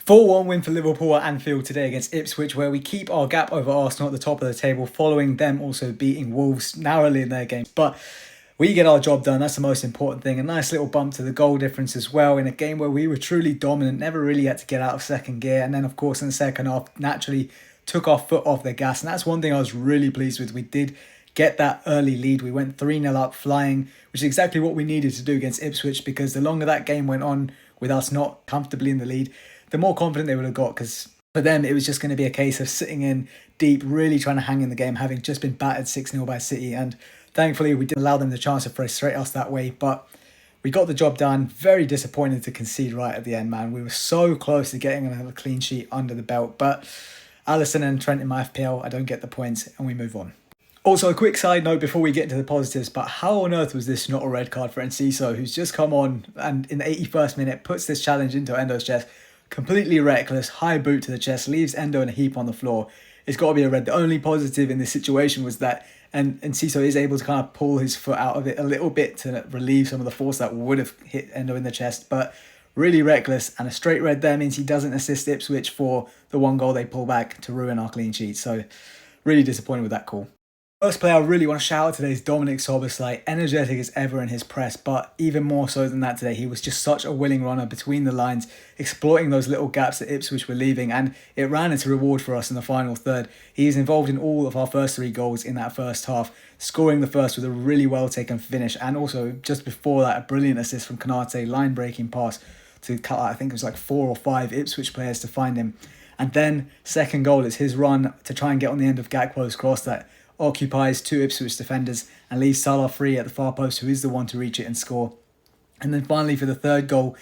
4-1 win for Liverpool at Anfield today against Ipswich, where we keep our gap over Arsenal at the top of the table, following them also beating Wolves narrowly in their game. But we get our job done. That's the most important thing. A nice little bump to the goal difference as well in a game where we were truly dominant, never really had to get out of second gear. And then, of course, in the second half, naturally took our foot off the gas. And that's one thing I was really pleased with. We did get that early lead. We went 3-0 up flying, which is exactly what we needed to do against Ipswich, because the longer that game went on with us not comfortably in the lead, the more confident they would have got, because for them, it was just going to be a case of sitting in deep, really trying to hang in the game, having just been battered 6-0 by City. And thankfully, we didn't allow them the chance to frustrate us that way. But we got the job done. Very disappointed to concede right at the end, man. We were so close to getting another clean sheet under the belt. But Alisson and Trent in my FPL, I don't get the points, and we move on. Also, a quick side note before we get into the positives, but how on earth was this not a red card for Enciso, who's just come on and in the 81st minute puts this challenge into Endo's chest? Completely reckless, high boot to the chest, leaves Endo in a heap on the floor. It's got to be a red. The only positive in this situation was that Enciso is able to kind of pull his foot out of it a little bit to relieve some of the force that would have hit Endo in the chest. But really reckless, and a straight red there means he doesn't assist Ipswich for the one goal they pull back to ruin our clean sheet. So really disappointed with that call. First player I really want to shout out today is Dominik Szoboszlai, energetic as ever in his press, but even more so than that today, he was just such a willing runner between the lines, exploiting those little gaps that Ipswich were leaving, and it ran its reward for us in the final third. He is involved in all of our first three goals in that first half, scoring the first with a really well taken finish, and also just before that, a brilliant assist from Konate, line-breaking pass to cut out, I think it was like 4 or 5 Ipswich players to find him. And then second goal is his run to try and get on the end of Gakpo's cross that occupies 2 Ipswich defenders and leaves Salah free at the far post, who is the one to reach it and score. And then finally for the third goal,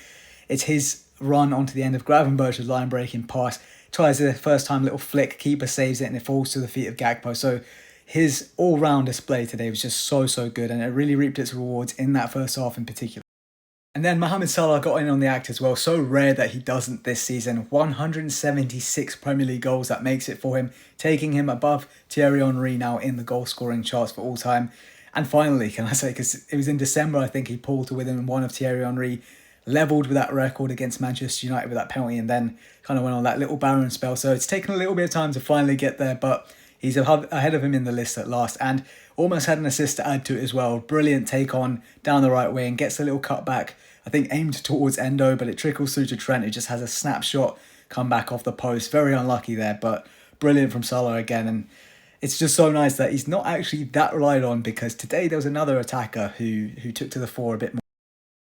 it's his run onto the end of Gravenberch's line-breaking pass. Tries a first-time little flick, keeper saves it, and it falls to the feet of Gakpo. So his all-round display today was just so good, and it really reaped its rewards in that first half in particular. And then Mohamed Salah got in on the act as well. So rare that he doesn't this season. 176 Premier League goals, that makes it for him, taking him above Thierry Henry now in the goal scoring charts for all time. And finally, can I say, because it was in December, I think he pulled to within one of Thierry Henry, levelled with that record against Manchester United with that penalty, and then kind of went on that little barren spell. So it's taken a little bit of time to finally get there, but he's ahead of him in the list at last, and almost had an assist to add to it as well. Brilliant take on down the right wing, gets a little cut back, I think aimed towards Endo, but it trickles through to Trent, who just has a snapshot come back off the post. Very unlucky there, but brilliant from Salah again. And it's just so nice that he's not actually that relied on, because today there was another attacker who took to the fore a bit more.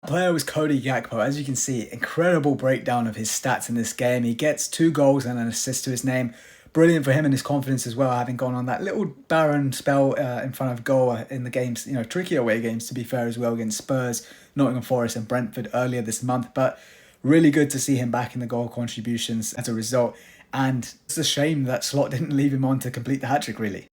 The player was Cody Gakpo. As you can see, incredible breakdown of his stats in this game. He gets 2 goals and an assist to his name. Brilliant for him and his confidence as well, having gone on that little barren spell in front of goal in the games, tricky away games to be fair as well, against Spurs, Nottingham Forest and Brentford earlier this month. But really good to see him back in the goal contributions as a result. And it's a shame that Slot didn't leave him on to complete the hat-trick, really.